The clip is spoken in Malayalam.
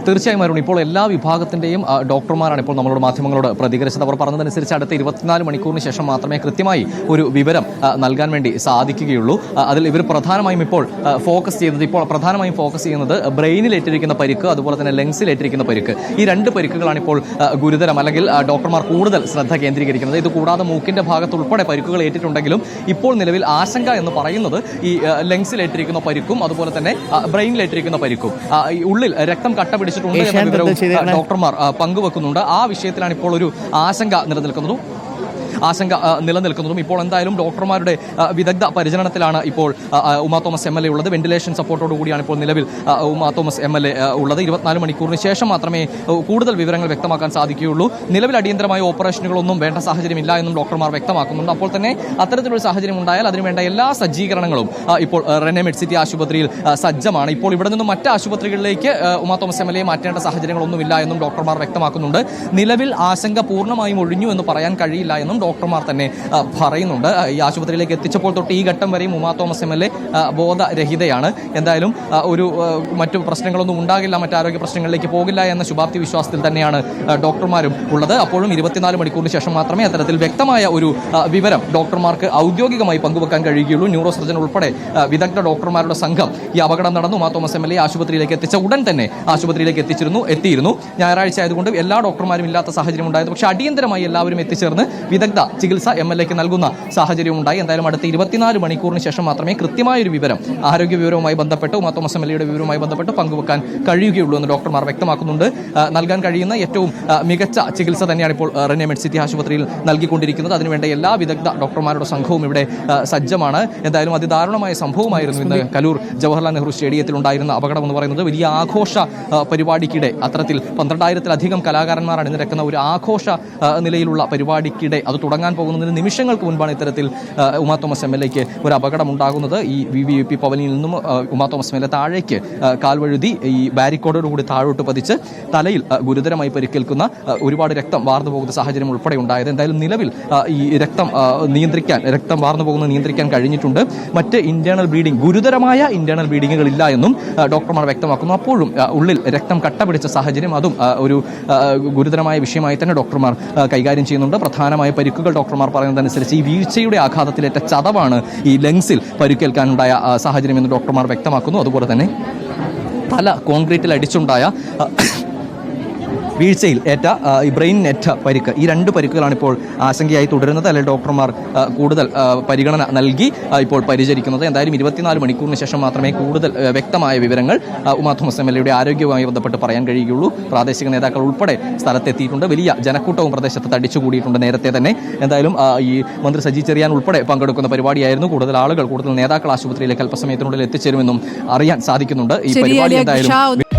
തീർച്ചയായും അരുൺ, ഇപ്പോൾ എല്ലാ വിഭാഗത്തിൻ്റെയും ഡോക്ടർമാരാണ് ഇപ്പോൾ നമ്മളോട് മാധ്യമങ്ങളോട് പ്രതികരിച്ചത്. അവർ പറഞ്ഞതനുസരിച്ച് അടുത്ത 24 മണിക്കൂറിന് ശേഷം മാത്രമേ കൃത്യമായി ഒരു വിവരം നൽകാൻ വേണ്ടി സാധിക്കുകയുള്ളൂ. അതിൽ ഇവർ പ്രധാനമായും ഇപ്പോൾ ഫോക്കസ് ചെയ്യുന്നത് ബ്രെയിനിലേറ്റിരിക്കുന്ന പരിക്ക്, അതുപോലെ തന്നെ ലങ്സിലേറ്റിരിക്കുന്ന പരിക്ക്. ഈ രണ്ട് പരിക്കുകളാണ് ഇപ്പോൾ ഗുരുതരം, അല്ലെങ്കിൽ ഡോക്ടർമാർ കൂടുതൽ ശ്രദ്ധ കേന്ദ്രീകരിക്കുന്നത്. ഇത് കൂടാതെ മൂക്കിൻ്റെ ഭാഗത്തുൾപ്പെടെ പരിക്കുകൾ ഏറ്റിട്ടുണ്ടെങ്കിലും ഇപ്പോൾ നിലവിൽ ആശങ്ക എന്ന് പറയുന്നത് ഈ ലങ്സിലേറ്റിരിക്കുന്ന പരിക്കും അതുപോലെ തന്നെ ബ്രെയിനിലേറ്റിരിക്കുന്ന പരിക്കും. ഉള്ളിൽ രക്തം കട്ട പിടിച്ചിട്ടുണ്ട് എന്ന വിവരവും ഡോക്ടർമാർ പങ്കുവെക്കുന്നുണ്ട്. ആ വിഷയത്തിലാണ് ഇപ്പോൾ ഒരു ആശങ്ക നിലനിൽക്കുന്നതും. ഇപ്പോൾ എന്തായാലും ഡോക്ടർമാരുടെ വിദഗ്ധ പരിചരണത്തിലാണ് ഇപ്പോൾ ഉമാ തോമസ് MLA ഉള്ളത്. വെന്റിലേഷൻ സപ്പോർട്ടോടു കൂടിയാണ് ഇപ്പോൾ നിലവിൽ ഉമാ തോമസ് MLA ഉള്ളത്. 24 മണിക്കൂറിന് ശേഷം മാത്രമേ കൂടുതൽ വിവരങ്ങൾ വ്യക്തമാക്കാൻ സാധിക്കുകയുള്ളൂ. നിലവിൽ അടിയന്തരമായ ഓപ്പറേഷനുകളൊന്നും വേണ്ട സാഹചര്യമില്ല എന്നും ഡോക്ടർമാർ വ്യക്തമാക്കുന്നുണ്ട്. അപ്പോൾ തന്നെ അത്തരത്തിലൊരു സാഹചര്യം ഉണ്ടായാൽ അതിനുവേണ്ട എല്ലാ സജ്ജീകരണങ്ങളും ഇപ്പോൾ റെനെ മെഡ്സിറ്റി ആശുപത്രിയിൽ സജ്ജമാണ്. ഇപ്പോൾ ഇവിടെ നിന്നും മറ്റ് ആശുപത്രികളിലേക്ക് ഉമാ തോമസ് MLA മാറ്റേണ്ട സാഹചര്യങ്ങളൊന്നുമില്ല എന്നും ഡോക്ടർമാർ വ്യക്തമാക്കുന്നുണ്ട്. നിലവിൽ ആശങ്ക പൂർണ്ണമായും ഒഴിഞ്ഞു എന്ന് പറയാൻ കഴിയില്ല എന്നും ഡോക്ടർമാർ തന്നെ പറയുന്നുണ്ട്. ഈ ആശുപത്രിയിലേക്ക് എത്തിച്ചപ്പോൾ തൊട്ട് ഈ ഘട്ടം വരെയും ഉമാ തോമസ് MLA ബോധരഹിതയാണ്. എന്തായാലും മറ്റു പ്രശ്നങ്ങളൊന്നും ഉണ്ടാകില്ല, മറ്റാരോഗ്യ പ്രശ്നങ്ങളിലേക്ക് പോകില്ല എന്ന ശുഭാപ്തി വിശ്വാസത്തിൽ തന്നെയാണ് ഡോക്ടർമാരും ഉള്ളത്. അപ്പോഴും 24 മണിക്കൂറിന് ശേഷം മാത്രമേ അത്തരത്തിൽ വ്യക്തമായ ഒരു വിവരം ഡോക്ടർമാർക്ക് ഔദ്യോഗികമായി പങ്കുവെക്കാൻ കഴിയുകയുള്ളൂ. ന്യൂറോ സർജൻ ഉൾപ്പെടെ വിദഗ്ധ ഡോക്ടർമാരുടെ സംഘം ഈ അപകടം നടന്നു ഉമാ തോമസ് MLA ആശുപത്രിയിലേക്ക് എത്തിച്ച ഉടൻ തന്നെ ആശുപത്രിയിലേക്ക് എത്തിയിരുന്നു. ഞായറാഴ്ച ആയതുകൊണ്ട് എല്ലാ ഡോക്ടർമാരും ഇല്ലാത്ത സാഹചര്യം ഉണ്ടായത്. പക്ഷേ അടിയന്തരമായി എല്ലാവരും എത്തിച്ചേർന്ന് വിദഗ്ധ ചികിത്സ MLAക്ക് നൽകുന്ന സാഹചര്യം ഉണ്ടായി. എന്തായാലും അടുത്ത 24 മണിക്കൂറിന് ശേഷം മാത്രമേ കൃത്യമായൊരു വിവരം ആരോഗ്യ വിവരവുമായി ബന്ധപ്പെട്ട് ഉമാ തോമസ് MLAയുടെ വിവരവുമായി ബന്ധപ്പെട്ട് പങ്കുവെക്കാൻ കഴിയുകയുള്ളൂ എന്ന് ഡോക്ടർമാർ വ്യക്തമാക്കുന്നുണ്ട്. നൽകാൻ കഴിയുന്ന ഏറ്റവും മികച്ച ചികിത്സ തന്നെയാണ് ഇപ്പോൾ റെനെ മെഡ്സിറ്റി ആശുപത്രിയിൽ നൽകിക്കൊണ്ടിരിക്കുന്നത്. അതിനുവേണ്ട എല്ലാ വിദഗ്ധ ഡോക്ടർമാരുടെ സംഘവും ഇവിടെ സജ്ജമാണ്. എന്തായാലും അതിദാരുണമായ സംഭവമായിരുന്നു ഇന്ന് കലൂർ ജവഹർലാൽ നെഹ്റു സ്റ്റേഡിയത്തിൽ ഉണ്ടായിരുന്ന അപകടം എന്ന് പറയുന്നത്. വലിയ ആഘോഷ പരിപാടിക്കിടെ അത്തരത്തിൽ 12,000-ലധികം കലാകാരന്മാർ അണിനിരക്കുന്ന ഒരു ആഘോഷ നിലയിലുള്ള പരിപാടിക്കിടെ അത് തുടങ്ങാൻ പോകുന്നതിന് നിമിഷങ്ങൾക്ക് മുൻപാണ് ഇത്തരത്തിൽ ഉമാ തോമസ് MLAക്ക് ഒരു അപകടം ഉണ്ടാകുന്നത്. ഈ VVIP പവനിൽ നിന്നും ഉമാ തോമസ് MLA താഴേക്ക് കാൽവഴുതി ഈ ബാരിക്കോഡോടുകൂടി താഴോട്ട് പതിച്ച് തലയിൽ ഗുരുതരമായി പരിക്കേൽക്കുന്ന, ഒരുപാട് രക്തം വാർന്നു പോകുന്ന സാഹചര്യം ഉൾപ്പെടെ ഉണ്ടായത്. എന്തായാലും നിലവിൽ ഈ രക്തം വാർന്നു പോകുന്നത് നിയന്ത്രിക്കാൻ കഴിഞ്ഞിട്ടുണ്ട്. മറ്റ് ഗുരുതരമായ ഇന്റേണൽ ബ്ലീഡിങ്ങുകൾ ഇല്ല എന്നും ഡോക്ടർമാർ വ്യക്തമാക്കുന്നു. അപ്പോഴും ഉള്ളിൽ രക്തം കട്ട പിടിച്ച സാഹചര്യം, അതും ഒരു ഗുരുതരമായ വിഷയമായി തന്നെ ഡോക്ടർമാർ കൈകാര്യം ചെയ്യുന്നുണ്ട്. പ്രധാനമായ പരിക്കുകൾ ഡോക്ടർമാർ പറയുന്നതനുസരിച്ച് ഈ വീഴ്ചയുടെ ആഘാതത്തിലേറ്റ ചതവാണ് ഈ ലങ്സിൽ പരിക്കേൽക്കാനുണ്ടായ സാഹചര്യം എന്ന് ഡോക്ടർമാർ വ്യക്തമാക്കുന്നു. അതുപോലെ തന്നെ തല കോൺക്രീറ്റിൽ അടിച്ചുണ്ടായ വീഴ്ചയിൽ ഏറ്റ ഈ ബ്രെയിനിനേറ്റ പരിക്ക്, ഈ രണ്ട് പരിക്കുകളാണ് ഇപ്പോൾ ആശങ്കയായി തുടരുന്നത്. അല്ലെങ്കിൽ ഡോക്ടർമാർ കൂടുതൽ പരിഗണന നൽകി ഇപ്പോൾ പരിചരിക്കുന്നത്. എന്തായാലും 24 മണിക്കൂറിന് ശേഷം മാത്രമേ കൂടുതൽ വ്യക്തമായ വിവരങ്ങൾ ഉമാ തോമസ് MLAയുടെ ആരോഗ്യവുമായി ബന്ധപ്പെട്ട് പറയാൻ കഴിയുകയുള്ളൂ. പ്രാദേശിക നേതാക്കൾ ഉൾപ്പെടെ സ്ഥലത്തെത്തിയിട്ടുണ്ട്. വലിയ ജനക്കൂട്ടവും പ്രദേശത്ത് തടിച്ചുകൂടിയിട്ടുണ്ട് നേരത്തെ തന്നെ. എന്തായാലും ഈ മന്ത്രി സജി ചെറിയാൻ ഉൾപ്പെടെ പങ്കെടുക്കുന്ന പരിപാടിയായിരുന്നു. കൂടുതൽ നേതാക്കൾ ആശുപത്രിയിലേക്ക് അല്പസമയത്തിനുള്ളിൽ എത്തിച്ചേരുമെന്നും അറിയാൻ സാധിക്കുന്നുണ്ട്. ഈ പരിപാടി എന്തായാലും